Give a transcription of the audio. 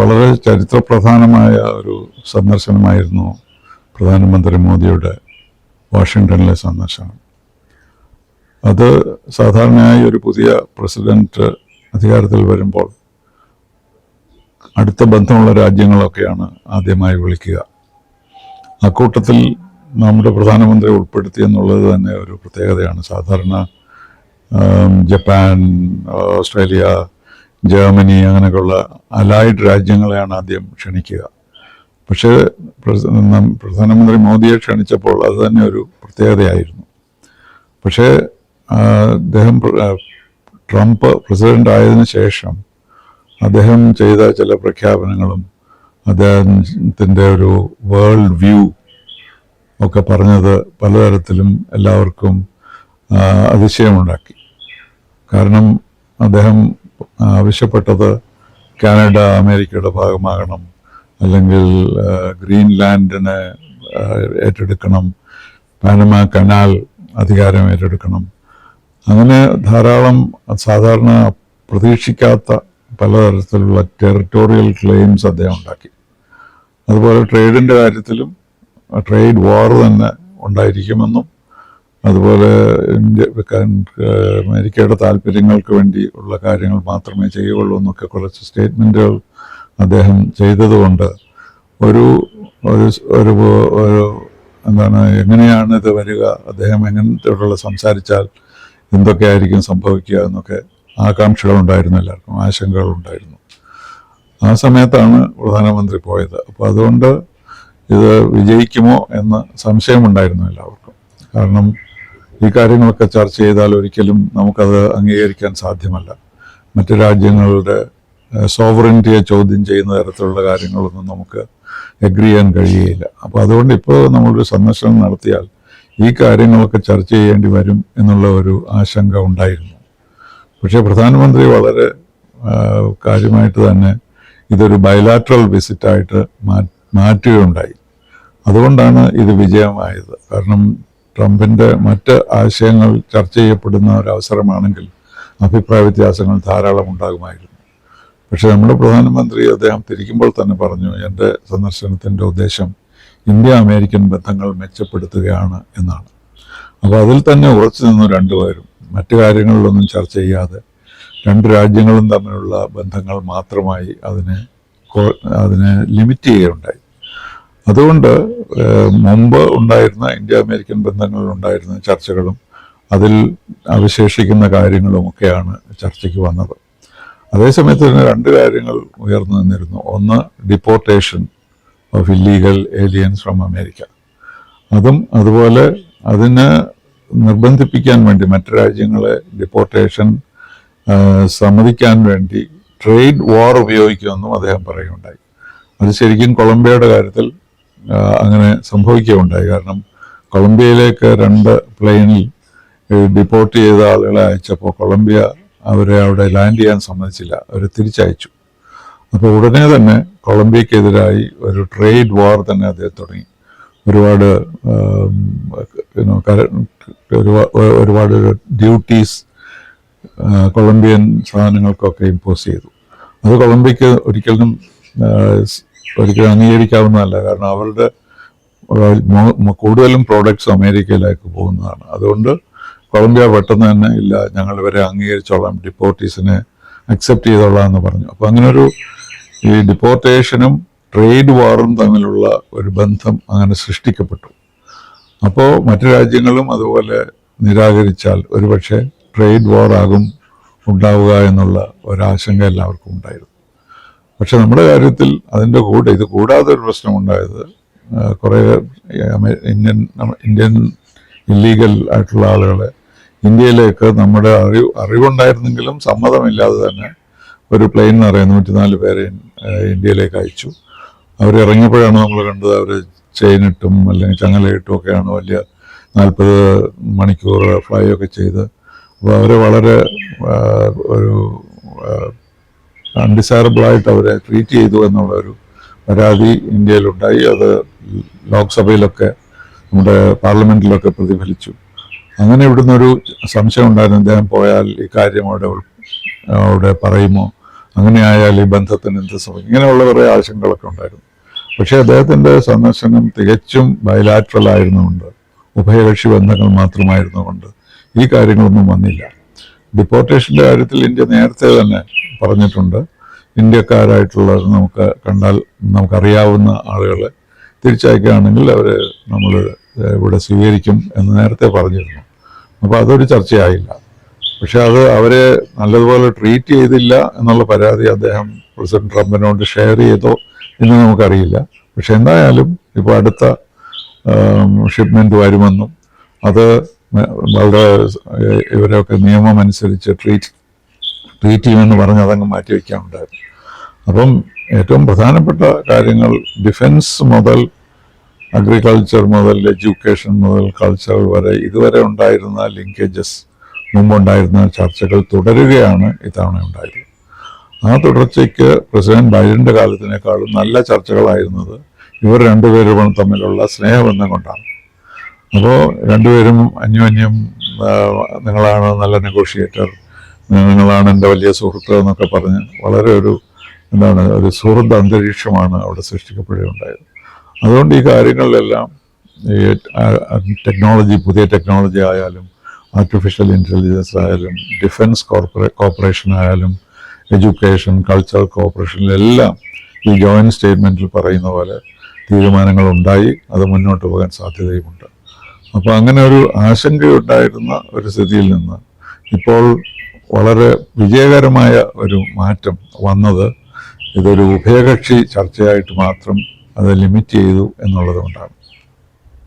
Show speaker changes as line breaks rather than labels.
വളരെ ചരിത്രപ്രധാനമായ ഒരു സന്ദർശനമായിരുന്നു പ്രധാനമന്ത്രി മോദിയുടെ വാഷിങ്ടണിലെ സന്ദർശനം. അത് സാധാരണയായി ഒരു പുതിയ പ്രസിഡന്റ് അധികാരത്തിൽ വരുമ്പോൾ അടുത്ത ബന്ധമുള്ള രാജ്യങ്ങളൊക്കെയാണ് ആദ്യമായി വിളിക്കുക. അക്കൂട്ടത്തിൽ നമ്മുടെ പ്രധാനമന്ത്രി ഉൾപ്പെടുത്തി എന്നുള്ളത് തന്നെ ഒരു പ്രത്യേകതയാണ്. സാധാരണ ജപ്പാൻ, ഓസ്ട്രേലിയ, ജർമ്മനി അങ്ങനെയൊക്കെയുള്ള അലൈഡ് രാജ്യങ്ങളെയാണ് ആദ്യം ക്ഷണിക്കുക. പക്ഷേ പ്രധാനമന്ത്രി മോദിയെ ക്ഷണിച്ചപ്പോൾ അത് തന്നെ ഒരു പ്രത്യേകതയായിരുന്നു. പക്ഷേ അദ്ദേഹം ട്രംപ് പ്രസിഡന്റ് ആയതിനു ശേഷം അദ്ദേഹം ചെയ്ത ചില പ്രഖ്യാപനങ്ങളും അദ്ദേഹത്തിൻ്റെ ഒരു വേൾഡ് വ്യൂ ഒക്കെ പറഞ്ഞത് പലതരത്തിലും എല്ലാവർക്കും അതിശയമുണ്ടാക്കി. കാരണം അദ്ദേഹം ആവശ്യപ്പെട്ടത് കാനഡ അമേരിക്കയുടെ ഭാഗമാകണം, അല്ലെങ്കിൽ ഗ്രീൻലാൻഡിനെ ഏറ്റെടുക്കണം, പാനമ കനാൽ അധികാരം ഏറ്റെടുക്കണം, അങ്ങനെ ധാരാളം സാധാരണ പ്രതീക്ഷിക്കാത്ത പലതരത്തിലുള്ള ടെറിട്ടോറിയൽ ക്ലെയിംസ് അദ്ദേഹം ഉണ്ടാക്കി. അതുപോലെ ട്രേഡിൻ്റെ കാര്യത്തിലും ട്രേഡ് വാർ തന്നെ ഉണ്ടായിരിക്കുമെന്നും, അതുപോലെ അമേരിക്കയുടെ താല്പര്യങ്ങൾക്ക് വേണ്ടി ഉള്ള കാര്യങ്ങൾ മാത്രമേ ചെയ്യുകയുള്ളൂ എന്നൊക്കെ കുറച്ച് സ്റ്റേറ്റ്മെൻറ്റുകൾ അദ്ദേഹം ചെയ്തതുകൊണ്ട് ഒരു ഒരു ഒരു എന്താണ്, എങ്ങനെയാണ് ഇത് വരിക, അദ്ദേഹം എങ്ങനത്തോടുള്ള സംസാരിച്ചാൽ എന്തൊക്കെയായിരിക്കും സംഭവിക്കുക എന്നൊക്കെ ആകാംക്ഷകളുണ്ടായിരുന്നു, എല്ലാവർക്കും ആശങ്കകളുണ്ടായിരുന്നു. ആ സമയത്താണ് പ്രധാനമന്ത്രി പോയത്. അപ്പോൾ അതുകൊണ്ട് ഇത് വിജയിക്കുമോ എന്ന സംശയമുണ്ടായിരുന്നു എല്ലാവർക്കും. കാരണം ഈ കാര്യങ്ങളൊക്കെ ചർച്ച ചെയ്താൽ ഒരിക്കലും നമുക്കത് അംഗീകരിക്കാൻ സാധ്യമല്ല. മറ്റു രാജ്യങ്ങളുടെ സോവറിനിറ്റിയെ ചോദ്യം ചെയ്യുന്ന തരത്തിലുള്ള കാര്യങ്ങളൊന്നും നമുക്ക് എഗ്രി ചെയ്യാൻ കഴിയുകയില്ല. അപ്പോൾ അതുകൊണ്ട് ഇപ്പോൾ നമ്മളൊരു സന്ദർശനം നടത്തിയാൽ ഈ കാര്യങ്ങളൊക്കെ ചർച്ച ചെയ്യേണ്ടി വരും എന്നുള്ള ഒരു ആശങ്ക ഉണ്ടായിരുന്നു. പക്ഷേ പ്രധാനമന്ത്രി വളരെ കാര്യമായിട്ട് തന്നെ ഇതൊരു ബൈലാറ്ററൽ വിസിറ്റായിട്ട് മാറ്റുകയുണ്ടായി. അതുകൊണ്ടാണ് ഇത് വിജയമായത്. കാരണം ട്രംപിൻ്റെ മറ്റ് ആശയങ്ങൾ ചർച്ച ചെയ്യപ്പെടുന്ന ഒരവസരമാണെങ്കിൽ അഭിപ്രായ വ്യത്യാസങ്ങൾ ധാരാളം ഉണ്ടാകുമായിരുന്നു. പക്ഷേ നമ്മുടെ പ്രധാനമന്ത്രി അദ്ദേഹം തിരിക്കുമ്പോൾ തന്നെ പറഞ്ഞു, എൻ്റെ സന്ദർശനത്തിൻ്റെ ഉദ്ദേശം ഇന്ത്യ അമേരിക്കൻ ബന്ധങ്ങൾ മെച്ചപ്പെടുത്തുകയാണ് എന്നാണ്. അപ്പോൾ അതിൽ തന്നെ ഉറച്ചു നിന്നു രണ്ടുപേരും. മറ്റു കാര്യങ്ങളിലൊന്നും ചർച്ച ചെയ്യാതെ രണ്ട് രാജ്യങ്ങളും തമ്മിലുള്ള ബന്ധങ്ങൾ മാത്രമായി അതിനെ ലിമിറ്റ് ചെയ്യുകയുണ്ടായി. അതുകൊണ്ട് മുമ്പ് ഉണ്ടായിരുന്ന ഇന്ത്യ അമേരിക്കൻ ബന്ധങ്ങളിലുണ്ടായിരുന്ന ചർച്ചകളും അതിൽ അവശേഷിക്കുന്ന കാര്യങ്ങളുമൊക്കെയാണ് ചർച്ചയ്ക്ക് വന്നത്. അതേസമയത്ത് തന്നെ രണ്ട് കാര്യങ്ങൾ ഉയർന്നു നിന്നിരുന്നു. ഒന്ന്, deportation of illegal aliens from America. അതുപോലെ അതിനെ നിർബന്ധിപ്പിക്കാൻ വേണ്ടി മറ്റു രാജ്യങ്ങളെ ഡിപ്പോർട്ടേഷൻ സമ്മതിക്കാൻ വേണ്ടി ട്രേഡ് വാർ ഉപയോഗിക്കുമെന്നും അദ്ദേഹം പറയുകയുണ്ടായി. അത് ശരിക്കും കൊളംബിയയുടെ കാര്യത്തിൽ അങ്ങനെ സംഭവിക്കുകയുണ്ടായി. കാരണം കൊളംബിയയിലേക്ക് 2 പ്ലെയിനിൽ ഡിപ്പോർട്ട് ചെയ്ത ആളുകളെ അയച്ചപ്പോൾ കൊളംബിയ അവരെ അവിടെ ലാൻഡ് ചെയ്യാൻ സമ്മതിച്ചില്ല, അവർ തിരിച്ചയച്ചു. അപ്പോൾ ഉടനെ തന്നെ കൊളംബിയക്കെതിരായി ഒരു ട്രേഡ് വാർ തന്നെ അദ്ദേഹം തുടങ്ങി. ഒരുപാട് ഡ്യൂട്ടീസ് കൊളംബിയൻ സാധനങ്ങൾക്കൊക്കെ ഇമ്പോസ് ചെയ്തു. അത് കൊളംബിയക്ക് ഒരിക്കലും അംഗീകരിക്കാവുന്നതല്ല. കാരണം അവരുടെ കൂടുതലും പ്രോഡക്ട്സ് അമേരിക്കയിലേക്ക് പോകുന്നതാണ്. അതുകൊണ്ട് കൊളംബിയ പെട്ടെന്ന് തന്നെ ഇല്ല, ഞങ്ങൾ ഇവരെ അംഗീകരിച്ചോളാം, ഡിപ്പോർട്ടീസിനെ അക്സെപ്റ്റ് ചെയ്തോളാം എന്ന് പറഞ്ഞു. അപ്പോൾ അങ്ങനൊരു ഈ ഡിപ്പോർട്ടേഷനും ട്രേഡ് വാറും തമ്മിലുള്ള ഒരു ബന്ധം അങ്ങനെ സൃഷ്ടിക്കപ്പെട്ടു. അപ്പോൾ മറ്റു രാജ്യങ്ങളും അതുപോലെ നിരാകരിച്ചാൽ ഒരുപക്ഷെ ട്രേഡ് വാർ ആകും ഉണ്ടാവുക എന്നുള്ള ഒരാശങ്ക എല്ലാവർക്കും ഉണ്ടായിരുന്നു. പക്ഷെ നമ്മുടെ കാര്യത്തിൽ അതിൻ്റെ ഇത് കൂടാതെ ഒരു പ്രശ്നമുണ്ടായത്, കുറേ ഇന്ത്യൻ ഇല്ലീഗൽ ആയിട്ടുള്ള ആളുകളെ ഇന്ത്യയിലേക്ക് നമ്മുടെ അറിവുണ്ടായിരുന്നെങ്കിലും സമ്മതമില്ലാതെ തന്നെ ഒരു പ്ലെയിൻ നിറയെ 104 പേരെ ഇന്ത്യയിലേക്ക് അയച്ചു. അവരിറങ്ങിയപ്പോഴാണ് നമ്മൾ കണ്ടത് അവർ ചെയിനിട്ടും അല്ലെങ്കിൽ ചങ്ങലയിട്ടും ഒക്കെയാണ് വലിയ 40 മണിക്കൂർ ഫ്ലൈ ഒക്കെ ചെയ്ത്. അപ്പോൾ അവരെ വളരെ ഒരു അൺഡിസൈറബിളായിട്ട് അവരെ ട്രീറ്റ് ചെയ്തു എന്നുള്ള ഒരു പരാതി ഇന്ത്യയിലുണ്ടായി. അത് ലോക്സഭയിലൊക്കെ നമ്മുടെ പാർലമെൻറ്റിലൊക്കെ പ്രതിഫലിച്ചു. അങ്ങനെ ഇവിടുന്ന് ഒരു സംശയം ഉണ്ടായിരുന്നു, അദ്ദേഹം പോയാൽ ഈ കാര്യം അവിടെ പറയുമോ, അങ്ങനെയായാൽ ഈ ബന്ധത്തിന് എന്ത് സംഭവിക്കും, ഇങ്ങനെയുള്ള കുറേ ആശങ്കകളൊക്കെ ഉണ്ടായിരുന്നു. പക്ഷേ അദ്ദേഹത്തിൻ്റെ സന്ദർശനം തികച്ചും ബയലാറ്ററൽ ആയിരുന്നുകൊണ്ട്, ഉഭയകക്ഷി ബന്ധങ്ങൾ മാത്രമായിരുന്നുകൊണ്ട് ഈ കാര്യങ്ങളൊന്നും വന്നില്ല. ഡിപ്പോർട്ടേഷൻ്റെ കാര്യത്തിൽ ഇന്ത്യ നേരത്തെ തന്നെ പറഞ്ഞിട്ടുണ്ട്, ഇന്ത്യക്കാരായിട്ടുള്ളത് നമുക്ക് കണ്ടാൽ നമുക്കറിയാവുന്ന ആളുകളെ തിരിച്ചയക്കുകയാണെങ്കിൽ അവർ നമ്മൾ ഇവിടെ സ്വീകരിക്കും എന്ന് നേരത്തെ പറഞ്ഞിരുന്നു. അപ്പോൾ അതൊരു ചർച്ചയായില്ല. പക്ഷെ അത് അവരെ നല്ലതുപോലെ ട്രീറ്റ് ചെയ്തില്ല എന്നുള്ള പരാതി അദ്ദേഹം പ്രസിഡന്റ് ട്രംപിനോട് ഷെയർ ചെയ്തോ എന്ന് നമുക്കറിയില്ല. പക്ഷെ എന്തായാലും ഇപ്പോൾ അടുത്ത ഷിപ്മെൻറ്റ് വരുമെന്നും അത് വളരെ ഇവരൊക്കെ നിയമം അനുസരിച്ച് ട്രീറ്റ് ചെയ്യുമെന്ന് പറഞ്ഞ് അതങ്ങ് മാറ്റി വയ്ക്കാനുണ്ടായിരുന്നു. അപ്പം ഏറ്റവും പ്രധാനപ്പെട്ട കാര്യങ്ങൾ ഡിഫൻസ് മുതൽ അഗ്രികൾച്ചർ മുതൽ എഡ്യൂക്കേഷൻ മുതൽ കൾച്ചർ വരെ ഇതുവരെ ഉണ്ടായിരുന്ന ലിങ്കേജസ്, മുമ്പുണ്ടായിരുന്ന ചർച്ചകൾ തുടരുകയാണ് ഇത്തവണ ഉണ്ടായത്. ആ തുടർച്ചയ്ക്ക് പ്രസിഡന്റ് ബൈഡന്റെ കാലത്തിനേക്കാളും നല്ല ചർച്ചകളായിരുന്നത് ഇവർ രണ്ടുപേരും തമ്മിലുള്ള സ്നേഹബന്ധം കൊണ്ടാണ്. അപ്പോൾ രണ്ടുപേരും അന്യോന്യം നിങ്ങളാണ് നല്ല നെഗോഷിയേറ്റർ, നിങ്ങളാണ് എൻ്റെ വലിയ സുഹൃത്ത് എന്നൊക്കെ പറഞ്ഞ് വളരെ ഒരു സുഹൃത്ത് അന്തരീക്ഷമാണ് അവിടെ സൃഷ്ടിക്കപ്പെടുകയുണ്ടായത്. അതുകൊണ്ട് ഈ കാര്യങ്ങളിലെല്ലാം ടെക്നോളജി, പുതിയ ടെക്നോളജി ആയാലും ആർട്ടിഫിഷ്യൽ ഇൻ്റലിജൻസ് ആയാലും ഡിഫൻസ് കോർപ്പറേഷൻ ആയാലും എഡ്യൂക്കേഷൻ, കൾച്ചറൽ കോർപ്പറേഷനിലെല്ലാം ഈ ജോയിൻറ്റ് സ്റ്റേറ്റ്മെൻറ്റിൽ പറയുന്ന പോലെ തീരുമാനങ്ങളുണ്ടായി. അത് മുന്നോട്ട് പോകാൻ സാധ്യതയുമുണ്ട്. അപ്പോൾ അങ്ങനെ ഒരു ആശങ്കയുണ്ടായിരുന്ന ഒരു സ്ഥിതിയിൽ നിന്ന് ഇപ്പോൾ വളരെ വിജയകരമായ ഒരു മാറ്റം വന്നത് ഇതൊരു ഉഭയകക്ഷി ചർച്ചയായിട്ട് മാത്രം അത് ലിമിറ്റ് ചെയ്തു എന്നുള്ളത് കൊണ്ടാണ്.